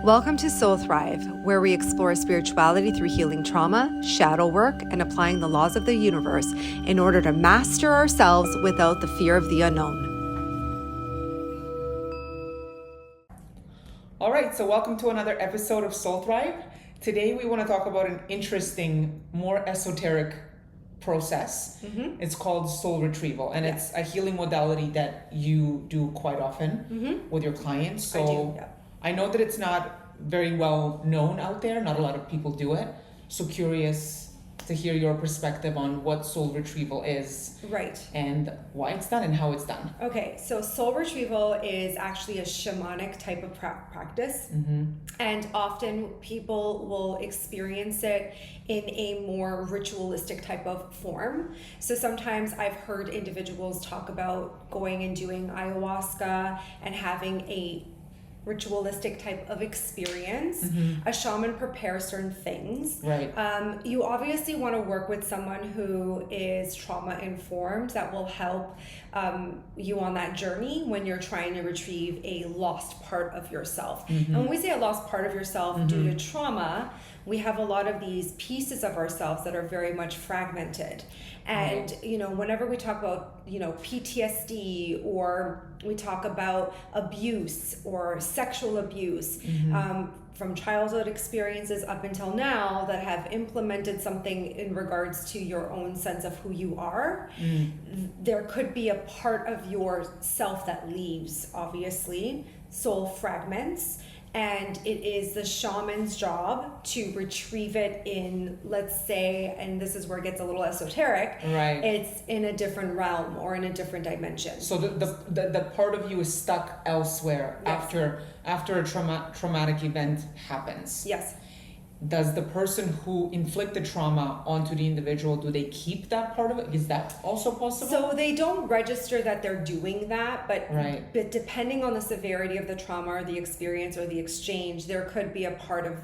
Welcome to Soul Thrive, where we explore spirituality through healing trauma, shadow work, and applying the laws of the universe in order to master ourselves without the fear of the unknown. All right, so welcome to another episode of Soul Thrive. Today we want to talk about an interesting, more esoteric process. It's called Soul Retrieval, and it's a healing modality that you do quite often with your clients. So I do, yeah. I know that it's not very well known out there. Not a lot of people do it. So curious to hear your perspective on what Soul Retrieval is. Right. And why it's done and how it's done. Okay, so Soul Retrieval is actually a shamanic type of practice. And often people will experience it in a more ritualistic type of form. So sometimes I've heard individuals talk about going and doing ayahuasca and having a ritualistic type of experience. A shaman prepares certain things. Right. You obviously want to work with someone who is trauma informed that will help you on that journey when you're trying to retrieve a lost part of yourself. And when we say a lost part of yourself due to trauma, we have a lot of these pieces of ourselves that are very much fragmented. And, you know, whenever we talk about, you know, PTSD, or we talk about abuse or sexual abuse, from childhood experiences up until now that have implemented something in regards to your own sense of who you are, there could be a part of yourself that leaves, obviously, soul fragments. And it is the shaman's job to retrieve it in, let's say, and this is where it gets a little esoteric, Right. it's in a different realm or in a different dimension. So the part of you is stuck elsewhere. Yes. after a traumatic event happens. Yes. Does the person who inflicted trauma onto the individual, do they keep that part of it? Is that also possible? So they don't register that they're doing that, but Right. but depending on the severity of the trauma or the experience or the exchange, there could be a part of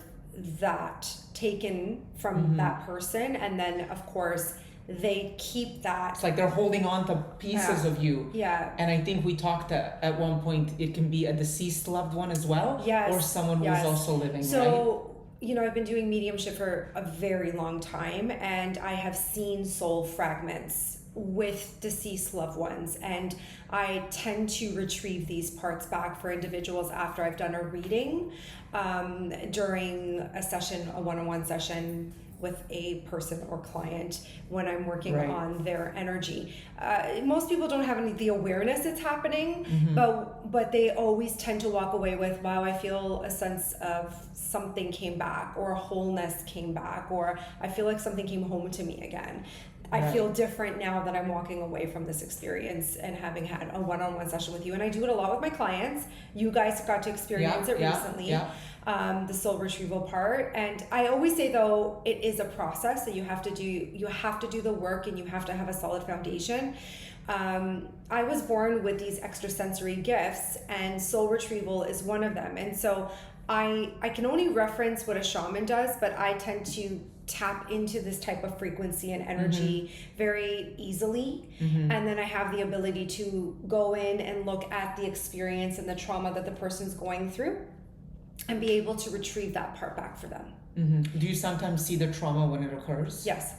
that taken from that person, and then of course they keep that. It's like they're holding on to pieces of you. Yeah. And I think we talked at one point, it can be a deceased loved one as well. Yes. Or someone Yes. who's also living, right? So, you know, I've been doing mediumship for a very long time, and I have seen soul fragments with deceased loved ones, and I tend to retrieve these parts back for individuals after I've done a reading, during a session, a one-on-one session with a person or client, when I'm working Right. on their energy. Most people don't have the awareness it's happening, but they always tend to walk away with, wow, I feel a sense of something came back, or a wholeness came back, or I feel like something came home to me again. I Right. feel different now that I'm walking away from this experience and having had a one-on-one session with you. And I do it a lot with my clients. You guys got to experience it recently. The soul retrieval part. And I always say, though, it is a process that you have to do the work, and you have to have a solid foundation. I was born with these extrasensory gifts, and soul retrieval is one of them. And so I can only reference what a shaman does, but I tend to tap into this type of frequency and energy very easily. And then I have the ability to go in and look at the experience and the trauma that the person's going through, and be able to retrieve that part back for them. Do you sometimes see the trauma when it occurs? Yes.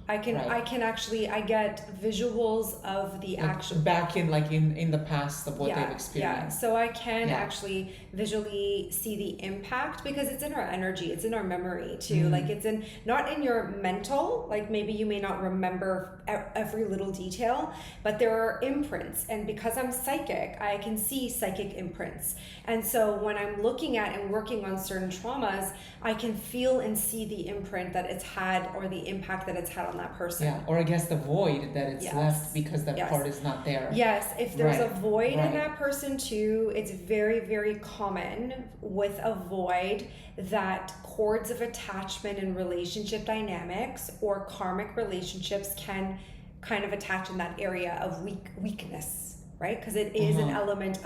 I can. Right. I get visuals of the Like actual back in the past of what they've Yeah, experienced. so I can Yeah. actually visually see the impact, because it's in our energy, it's in our memory too. Like, it's not in your mental, like maybe you may not remember every little detail, but there are imprints. And because I'm psychic, I can see psychic imprints. And so when I'm looking at and working on certain traumas, I can feel and see the imprint that it's had, or the impact that it's had on that person. Yeah, or I guess the void that it's Yes. left because that Yes. part is not there. Yes, if there's a Right, void in right. that person too, it's very, very common with a void that cords of attachment and relationship dynamics or karmic relationships can kind of attach in that area of weakness, right? Because it is an element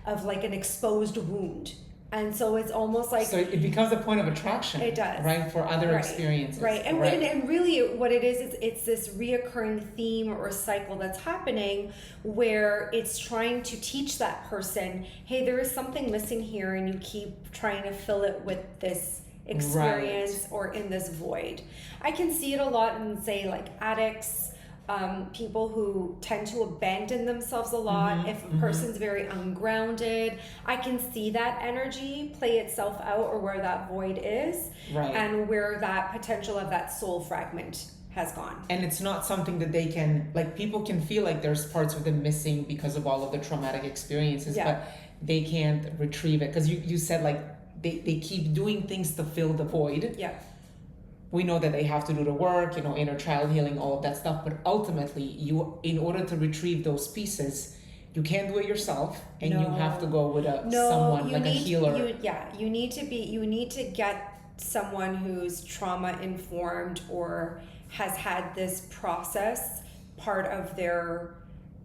of like an exposed wound. And so it's almost like... So it becomes a point of attraction. It does. Right? For other experiences. Right. And really what it is, it's this reoccurring theme or cycle that's happening where it's trying to teach that person, hey, there is something missing here, and you keep trying to fill it with this experience or in this void. I can see it a lot in, say, like addicts, people who tend to abandon themselves a lot. If a person's very ungrounded, I can see that energy play itself out, or where that void is, and where that potential of that soul fragment has gone. And it's not something that they can, like, people can feel like there's parts of them missing because of all of the traumatic experiences, but they can't retrieve it. Because you said, like, they keep doing things to fill the void. Yeah. We know that they have to do the work, inner child healing, all of that stuff. But ultimately, in order to retrieve those pieces, you can't do it yourself, and you have to go with someone like a healer. You need to get someone who's trauma informed or has had this process part of their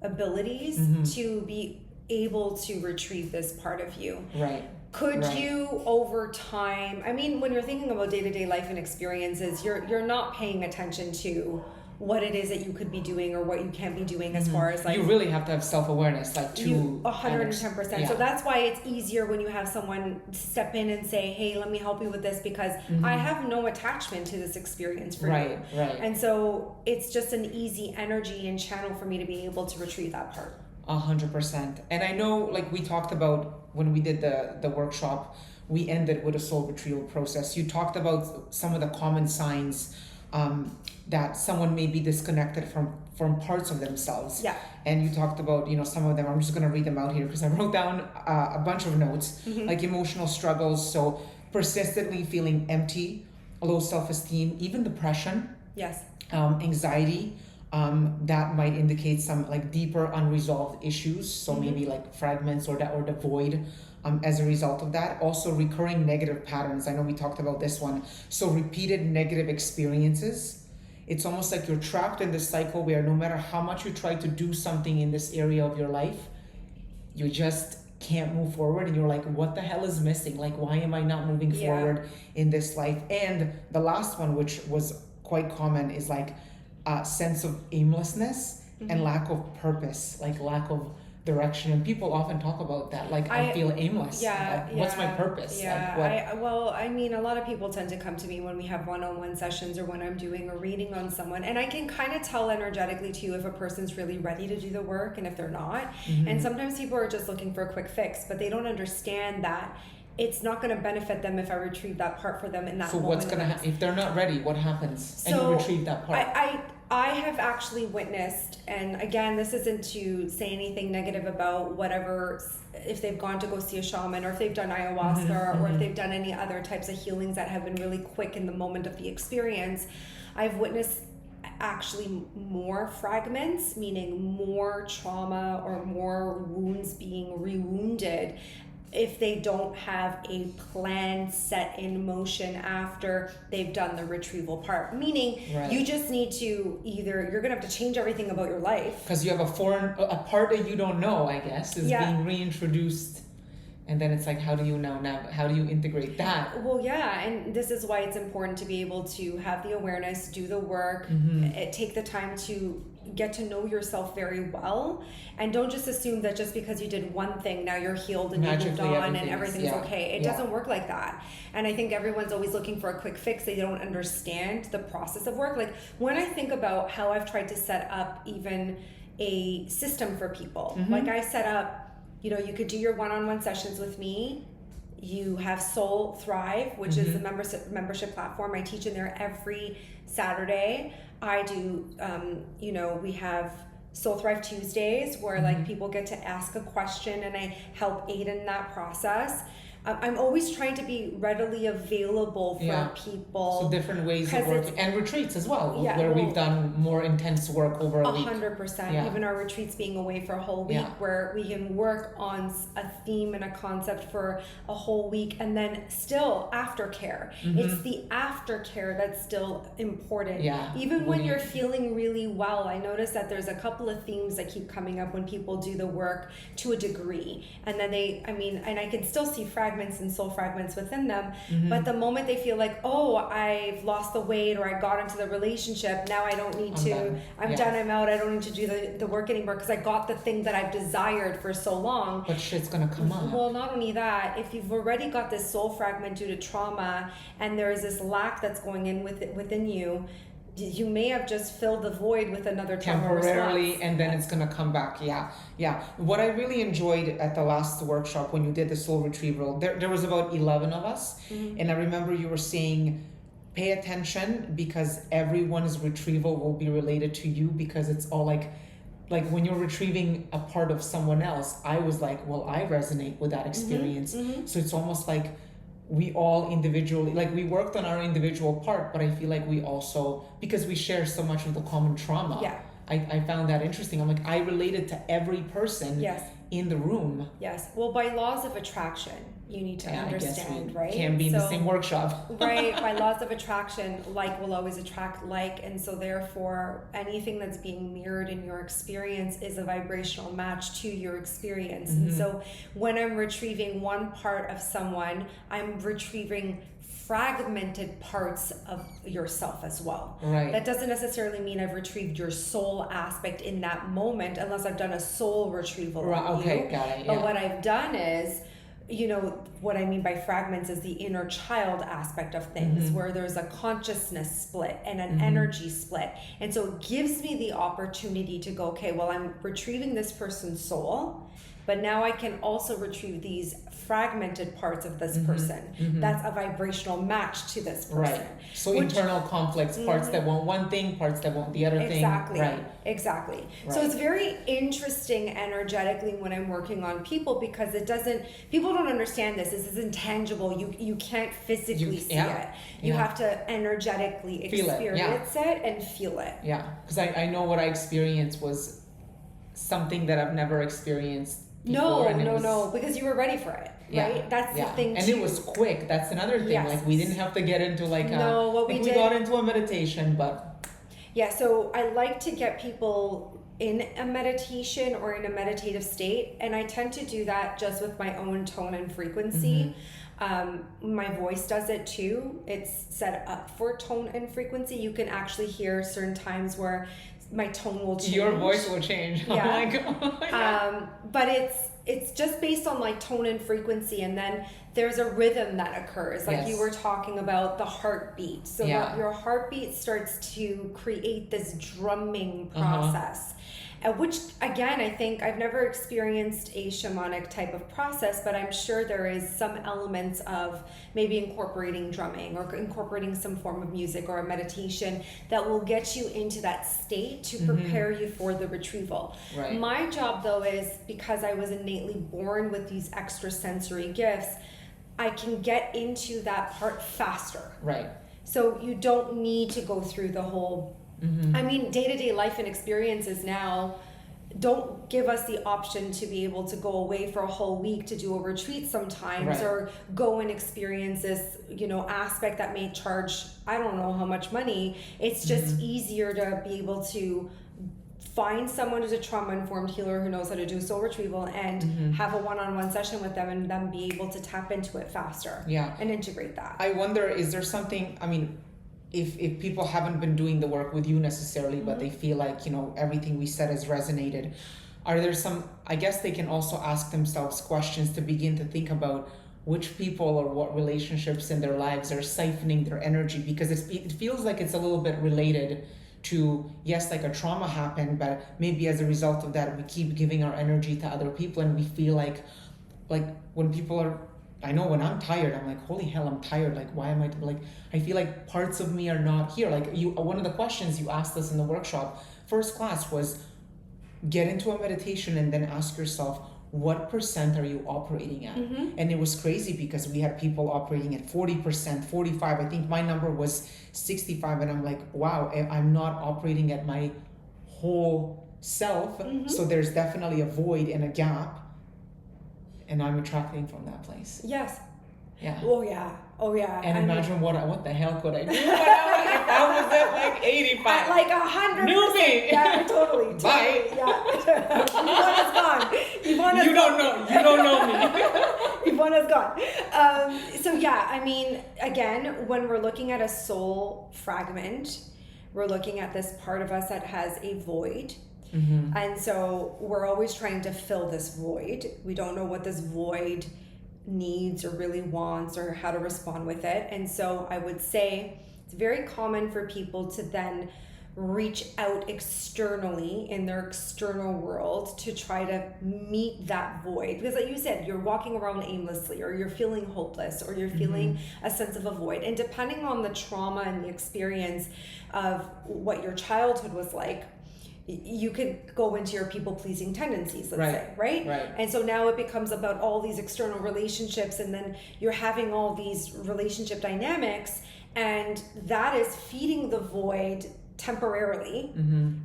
abilities to be able to retrieve this part of you. Right. Could you, over time, I mean, when you're thinking about day-to-day life and experiences, you're not paying attention to what it is that you could be doing or what you can't be doing, as far as, like, you really have to have self-awareness, like, to 110%. So that's why it's easier when you have someone step in and say, hey, let me help you with this, because I have no attachment to this experience for you. Right. And so it's just an easy energy and channel for me to be able to retrieve that part. 100%. And I know, like, we talked about when we did the workshop, we ended with a soul retrieval process. You talked about some of the common signs that someone may be disconnected from parts of themselves. Yeah. And you talked about, some of them. I'm just going to read them out here because I wrote down a bunch of notes, like emotional struggles. So persistently feeling empty, low self-esteem, even depression. Yes. Anxiety. That might indicate some, like, deeper unresolved issues. So maybe like fragments or the void as a result of that. Also recurring negative patterns. I know we talked about this one. So repeated negative experiences. It's almost like you're trapped in this cycle where no matter how much you try to do something in this area of your life, you just can't move forward, and you're like, what the hell is missing? Like, why am I not moving forward in this life? And the last one, which was quite common, is like a sense of aimlessness and lack of purpose, like lack of direction. And people often talk about that, like, I feel aimless. Like, what's my purpose? A lot of people tend to come to me when we have one-on-one sessions or when I'm doing a reading on someone, and I can kind of tell energetically too if a person's really ready to do the work and if they're not. And sometimes people are just looking for a quick fix, but they don't understand that it's not going to benefit them if I retrieve that part for them in that moment. So what's going to happen if they're not ready? What happens? And you retrieve that part. I have actually witnessed, and again, this isn't to say anything negative about whatever, if they've gone to go see a shaman, or if they've done ayahuasca, or if they've done any other types of healings that have been really quick in the moment of the experience. I've witnessed actually more fragments, meaning more trauma or more wounds being re-wounded, if they don't have a plan set in motion after they've done the retrieval part. Meaning, you just need to you're going to have to change everything about your life. Because you have a part that you don't know, I guess, is being reintroduced. And then it's like, how do you how do you integrate that? Well, and this is why it's important to be able to have the awareness, do the work, take the time to get to know yourself very well, and don't just assume that just because you did one thing, now you're healed and you moved on and everything's okay. It doesn't work like that. And I think everyone's always looking for a quick fix. They don't understand the process of work. Like, when I think about how I've tried to set up even a system for people, like I set up, you could do your one-on-one sessions with me. You have Soul Thrive, which is the membership platform. I teach in there every Saturday. I do, we have Soul Thrive Tuesdays where like people get to ask a question and I help aid in that process. I'm always trying to be readily available for people. So different ways of working, and retreats as well, where we've done more intense work over a week. 100%. Even our retreats being away for a whole week, where we can work on a theme and a concept for a whole week, and then still aftercare. It's the aftercare that's still important. Even when you're feeling really well, I notice that there's a couple of themes that keep coming up when people do the work to a degree, and then and I can still see fragments fragments and soul fragments within them. But the moment they feel like, oh, I've lost the weight, or I got into the relationship, now I don't need I'm done, I'm out, I don't need to do the work anymore because I got the thing that I've desired for so long. But shit's gonna come up. Well, not only that, if you've already got this soul fragment due to trauma, and there is this lack that's going in within you, you may have just filled the void with another trauma temporarily response. And then it's going to come back. Yeah. What I really enjoyed at the last workshop when you did the soul retrieval, there was about 11 of us, and I remember you were saying pay attention because everyone's retrieval will be related to you, because it's all like when you're retrieving a part of someone else, I was like, well, I resonate with that experience. So it's almost like we all individually, like we worked on our individual part, but I feel like we also, because we share so much of the common trauma, I found that interesting. I'm like, I related to every person in the room. Yes. Well, by laws of attraction, you need to understand, right? Can't be in the same workshop. Right. By laws of attraction, like will always attract like. And so therefore, anything that's being mirrored in your experience is a vibrational match to your experience. And so when I'm retrieving one part of someone, I'm retrieving fragmented parts of yourself as well. Right. That doesn't necessarily mean I've retrieved your soul aspect in that moment, unless I've done a soul retrieval. Right. Okay, you. got it. But what I've done is, what I mean by fragments is the inner child aspect of things, where there's a consciousness split and an energy split. And so it gives me the opportunity to go, okay, well, I'm retrieving this person's soul, but now I can also retrieve these fragmented parts of this person. That's a vibrational match to this person. Right. So internal conflicts, parts that want one thing, parts that want the other thing. Exactly. So it's very interesting energetically when I'm working on people, because people don't understand this. This is intangible. You can't physically see it. You have to energetically experience it and feel it. Yeah. Because I know what I experienced was something that I've never experienced before. No, because you were ready for it, right? That's the thing and too. it was quick. That's another thing. Yes. Like we didn't have to get into we got into a meditation, but so I like to get people in a meditation or in a meditative state, and I tend to do that just with my own tone and frequency. My voice does it too. It's set up for tone and frequency. You can actually hear certain times where my tone will change. Your voice will change. But it's just based on like tone and frequency, and then there's a rhythm that occurs, like you were talking about the heartbeat. So your heartbeat starts to create this drumming process. Which, again, I think I've never experienced a shamanic type of process, but I'm sure there is some elements of maybe incorporating drumming or incorporating some form of music or a meditation that will get you into that state to prepare you for the retrieval. Right. My job, though, is because I was innately born with these extrasensory gifts, I can get into that part faster. Right. So you don't need to go through the whole I mean, day-to-day life and experiences now don't give us the option to be able to go away for a whole week to do a retreat sometimes, or go and experience this, aspect that may charge, I don't know how much money. It's just easier to be able to find someone who's a trauma-informed healer who knows how to do soul retrieval and have a one-on-one session with them, and then be able to tap into it faster and integrate that. I wonder, is there something, if people haven't been doing the work with you necessarily, but they feel like, everything we said has resonated, are there some, I guess they can also ask themselves questions to begin to think about which people or what relationships in their lives are siphoning their energy, because it feels like it's a little bit related to, yes, like a trauma happened, but maybe as a result of that, we keep giving our energy to other people, and we feel like when people are, I know when I'm tired, I'm like, holy hell, I'm tired. Like, why am I feel like parts of me are not here. Like one of the questions you asked us in the workshop, first class, was get into a meditation and then ask yourself, what percent are you operating at? And it was crazy because we had people operating at 40%, 45. I think my number was 65. And I'm like, wow, I'm not operating at my whole self. So there's definitely a void and a gap. And I'm attracting from that place. Yes. Yeah. Oh yeah. And imagine what the hell could I do? If I was at like 85. At like 100%. Newbie. Yeah, totally. Bye. Yeah. Ivana's gone. You don't know me. One is gone. So yeah, I mean, again, when we're looking at a soul fragment, we're looking at this part of us that has a void. Mm-hmm. And so we're always trying to fill this void. We don't know what this void needs or really wants or how to respond with it. And so I would say it's very common for people to then reach out externally in their external world to try to meet that void, because like you said, you're walking around aimlessly, or you're feeling hopeless, or you're feeling a sense of a void. And depending on the trauma and the experience of what your childhood was like, you could go into your people-pleasing tendencies, let's say, right? And so now it becomes about all these external relationships, and then you're having all these relationship dynamics, and that is feeding the void temporarily,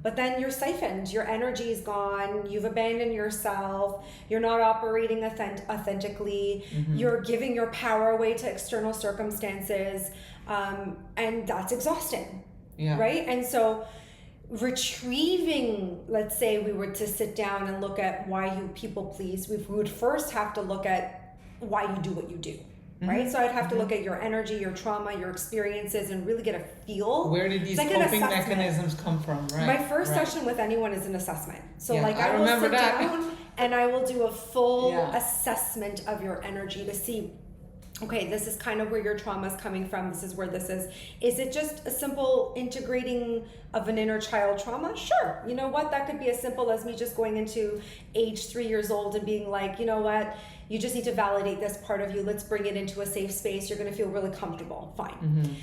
but then you're siphoned, your energy is gone, you've abandoned yourself, you're not operating authentically, you're giving your power away to external circumstances, and that's exhausting, right? And so retrieving, let's say we were to sit down and look at why you people please, we would first have to look at why you do what you do. Right? So I'd have to look at your energy, your trauma, your experiences, and really get a feel. Where did these coping mechanisms come from? Right. My first session with anyone is an assessment. So like I will sit down and I will do a full assessment of your energy to see, okay, this is kind of where your trauma is coming from. This is where this is. Is it just a simple integrating of an inner child trauma? Sure. You know what? That could be as simple as me just going into age 3 years old and being like, you know what? You just need to validate this part of you. Let's bring it into a safe space. You're going to feel really comfortable. Fine.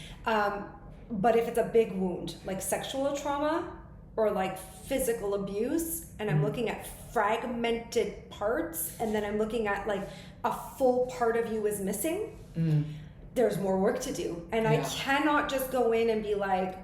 But if it's a big wound, like sexual trauma or like physical abuse, and I'm looking at fragmented parts, and then I'm looking at like a full part of you is missing, there's more work to do. And I cannot just go in and be like,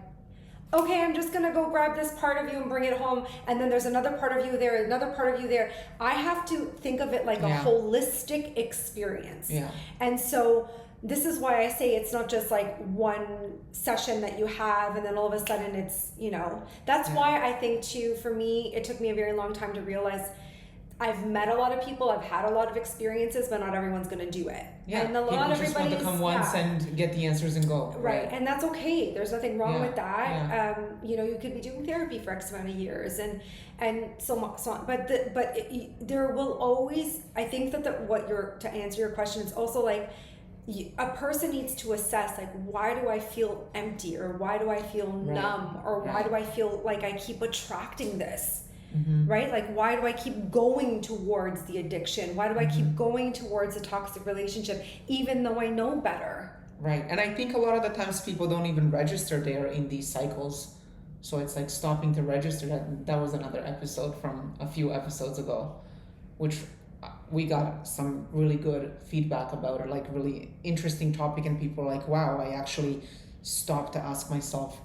okay, I'm just gonna go grab this part of you and bring it home, and then there's another part of you there, another part of you there. I have to think of it like a holistic experience. And so this is why I say it's not just like one session that you have and then all of a sudden it's, you know, that's why I think too, for me, it took me a very long time to realize I've met a lot of people, I've had a lot of experiences, but not everyone's going to do it. And a lot of just want to come once and get the answers and go. Right. And that's okay. There's nothing wrong with that. You know, you could be doing therapy for X amount of years and so on. But there will always, I think that to answer your question, it's also like a person needs to assess, like, why do I feel empty, or why do I feel numb, or why do I feel like I keep attracting this? Right? Like, why do I keep going towards the addiction? Why do I keep going towards a toxic relationship, even though I know better? Right. And I think a lot of the times people don't even register there in these cycles. So it's like stopping to register. That was another episode from a few episodes ago, which we got some really good feedback about, or like really interesting topic, and people are like, wow, I actually stopped to ask myself,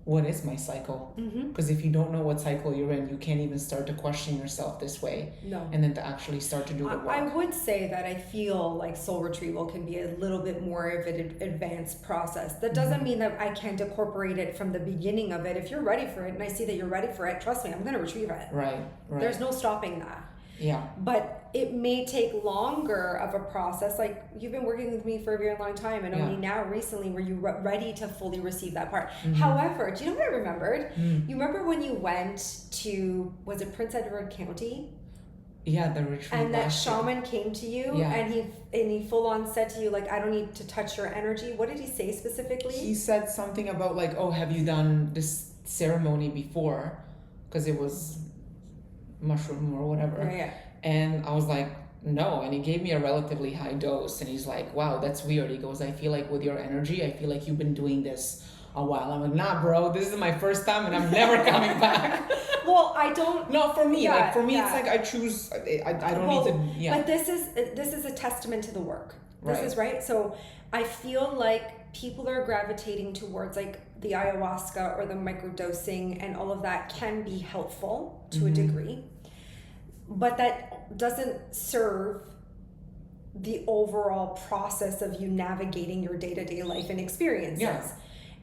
what is my cycle? Because if you don't know what cycle you're in, you can't even start to question yourself this way. No. And then to actually start to do the work. I would say that I feel like soul retrieval can be a little bit more of an advanced process. That doesn't mean that I can't incorporate it from the beginning of it. If you're ready for it and I see that you're ready for it, trust me, I'm going to retrieve it. Right. There's no stopping that. Yeah. But it may take longer of a process. Like, you've been working with me for a very long time, and only now recently were you ready to fully receive that part. However, do you know what I remembered? You remember when you went to, was it Prince Edward County? Yeah, the retreat. And that shaman came to you, and he full on said to you, like, I don't need to touch your energy. What did he say specifically? He said something about like, oh, have you done this ceremony before? Because it was mushroom or whatever. And I was like, no. And he gave me a relatively high dose, and he's like, wow, that's weird. He goes, I feel like with your energy, I feel like you've been doing this a while. I'm like, nah, bro, this is my first time and I'm never coming back. Well, I don't. No, for me, it's like I choose. I don't need to. Yeah. But this is a testament to the work. This is right. So I feel like people are gravitating towards like the ayahuasca or the microdosing, and all of that can be helpful to a degree, but that doesn't serve the overall process of you navigating your day-to-day life and experiences.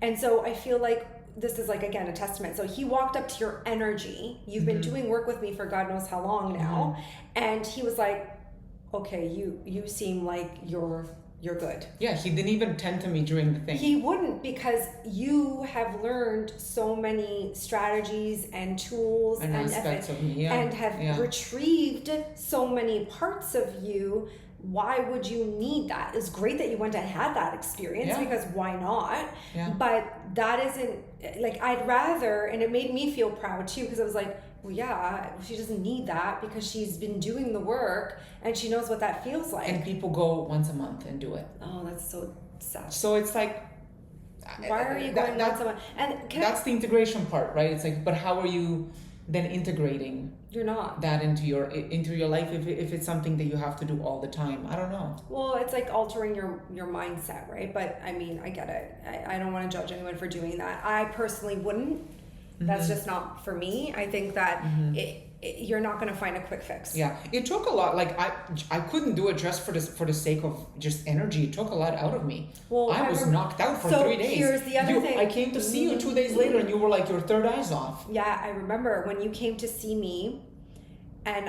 And so I feel like this is like, again, a testament. So he walked up to your energy. You've been doing work with me for God knows how long now. And he was like, okay, you seem like you're good. Yeah, he didn't even tend to me during the thing. He wouldn't, because you have learned so many strategies and tools and aspects of me, and have retrieved so many parts of you. Why would you need that? It's great that you went and had that experience, because why not? But that isn't, like, I'd rather, and it made me feel proud too, because I was like, well, yeah, she doesn't need that because she's been doing the work and she knows what that feels like. And people go once a month and do it. Oh, that's so sad. So it's like, why are you going once a month? And that's the integration part, right? It's like, but how are you then integrating? You're not that into your life if it's something that you have to do all the time. I don't know. Well, it's like altering your mindset, right? But I mean, I get it. I don't want to judge anyone for doing that. I personally wouldn't. That's just not for me. I think that you're not going to find a quick fix. Yeah, it took a lot. Like I couldn't do it just for the sake of just energy. It took a lot out of me. Well, I was knocked out for 3 days. Here's the other thing. I came to see you 2 days later, and you were like, your third eye's off. Yeah, I remember when you came to see me. And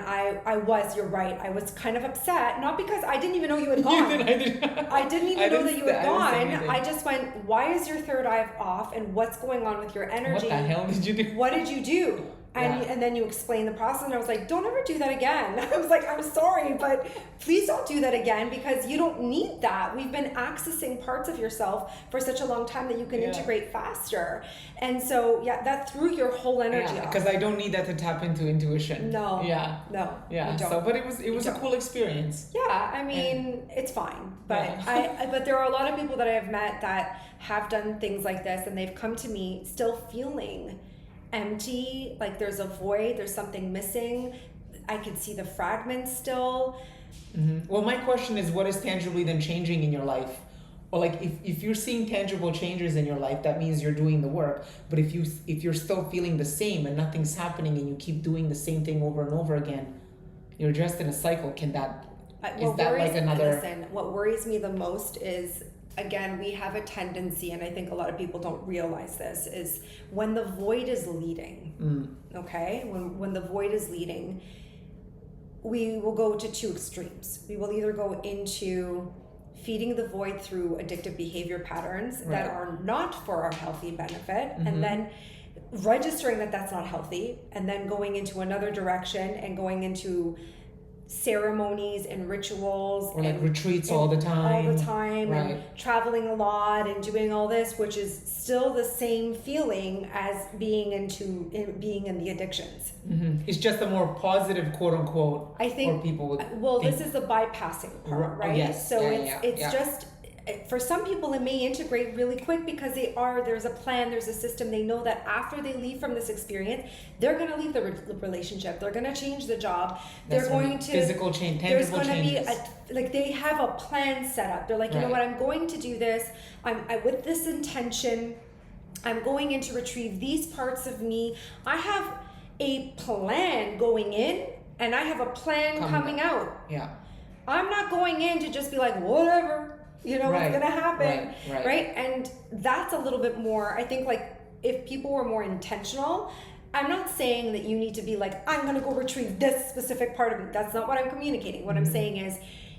you're right, I was kind of upset, not because I didn't even know you had gone. I didn't even know that you had gone. I just went, why is your third eye off and what's going on with your energy? What the hell did you do? What did you do? And then you explained the process, and I was like, don't ever do that again. I was like, I'm sorry, but please don't do that again, because you don't need that. We've been accessing parts of yourself for such a long time that you can integrate faster. And so, that threw your whole energy off. Because I don't need that to tap into intuition. No. Yeah. No. Yeah. So, but it was a cool experience. Yeah. I mean, it's fine. But but there are a lot of people that I have met that have done things like this, and they've come to me still feeling empty, like there's a void, there's something missing. I could see the fragments still. Well, my question is, what is tangibly then changing in your life? Or like, if you're seeing tangible changes in your life, that means you're doing the work. But if you're still feeling the same and nothing's happening and you keep doing the same thing over and over again, you're just in a cycle. Listen, what worries me the most is, again, we have a tendency, and I think a lot of people don't realize this, is when the void is leading, okay? When the void is leading, we will go to two extremes. We will either go into feeding the void through addictive behavior patterns that are not for our healthy benefit, and then registering that that's not healthy, and then going into another direction and going into ceremonies and rituals, or like retreats all the time, and traveling a lot and doing all this, which is still the same feeling as being in the addictions. It's just a more positive, quote unquote, I think, for people with this is the bypassing part, right? Yes. So it's just, for some people it may integrate really quick because there's a plan, there's a system. They know that after they leave from this experience, they're going to leave the relationship, they're going to change the job, they're going to physical change, tangible changes. There's going to be they have a plan set up. They're like, you know what, I'm going to do this. I'm with this intention. I'm going in to retrieve these parts of me. I have a plan going in, and I have a plan coming out. Yeah. I'm not going in to just be like, whatever. What's going to happen, right? And that's a little bit more, I think, like, if people were more intentional, I'm not saying that you need to be like, I'm going to go retrieve this specific part of me. That's not what I'm communicating. What I'm saying is,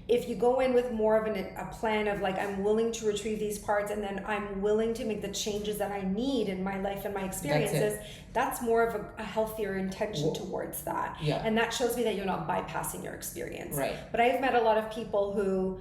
if you go in with more of a plan of like, I'm willing to retrieve these parts, and then I'm willing to make the changes that I need in my life and my experiences, that's more of a healthier intention towards that. Yeah. And that shows me that you're not bypassing your experience. Right. But I've met a lot of people who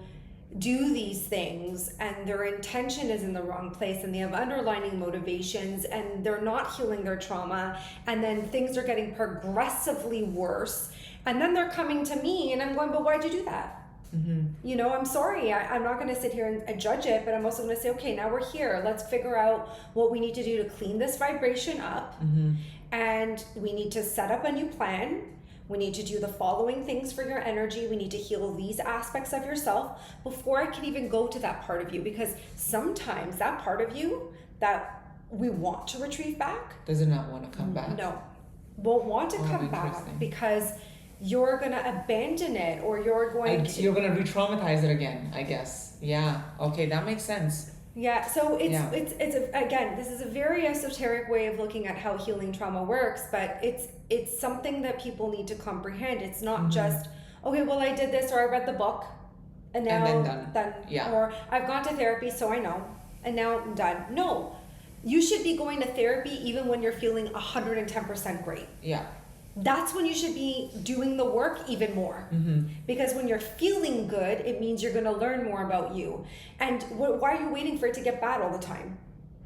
do these things and their intention is in the wrong place, and they have underlying motivations, and they're not healing their trauma, and then things are getting progressively worse, and then they're coming to me and I'm going, but why'd you do that? I'm sorry, I'm not going to sit here and judge it, but I'm also going to say, okay, now we're here, let's figure out what we need to do to clean this vibration up, and we need to set up a new plan. We need to do the following things for your energy. We need to heal these aspects of yourself before I can even go to that part of you. Because sometimes that part of you that we want to retrieve back does not want to come back. No, won't want to come back because you're going to abandon it, or you're going to re-traumatize it again, I guess. Yeah. Okay, that makes sense. Yeah, so it's again, this is a very esoteric way of looking at how healing trauma works, but it's something that people need to comprehend. It's not just, okay, well, I did this, or I read the book, and now And then done. Yeah. Or I've gone to therapy, so I know, and now I'm done. No, you should be going to therapy even when you're feeling 110% great. Yeah. That's when you should be doing the work even more. Because when you're feeling good, it means you're going to learn more about you. And why are you waiting for it to get bad all the time?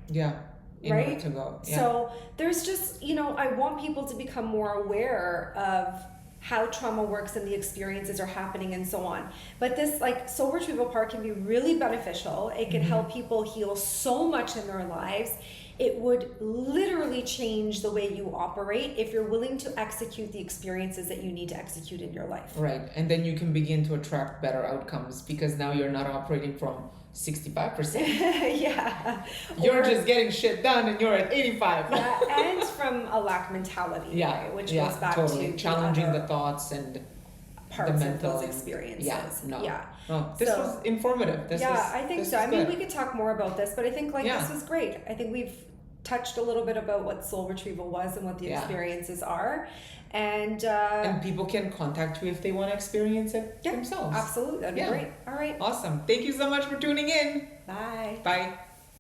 Yeah. In Right? order to go. Yeah. So there's just, I want people to become more aware of how trauma works and the experiences are happening and so on. But this soul retrieval part can be really beneficial. It can help people heal so much in their lives. It would literally change the way you operate if you're willing to execute the experiences that you need to execute in your life. Right. And then you can begin to attract better outcomes because now you're not operating from 65%. Yeah. You're just getting shit done and you're at 85. Yeah, and from a lack mentality, Yeah. right? Which Yeah, goes back totally. to Challenging other the thoughts and parts the of mental those and- experiences. Yeah. No. Yeah. No, this So- was informative. I think this so. was I mean, good. we could talk more about this, but I think Yeah. this was great. I think we've touched a little bit about what soul retrieval was and what the Yeah. experiences are. And people can contact you if they want to experience it yeah, themselves. absolutely. That'd be Yeah. great. All right. Awesome. Thank you so much for tuning in. Bye. Bye.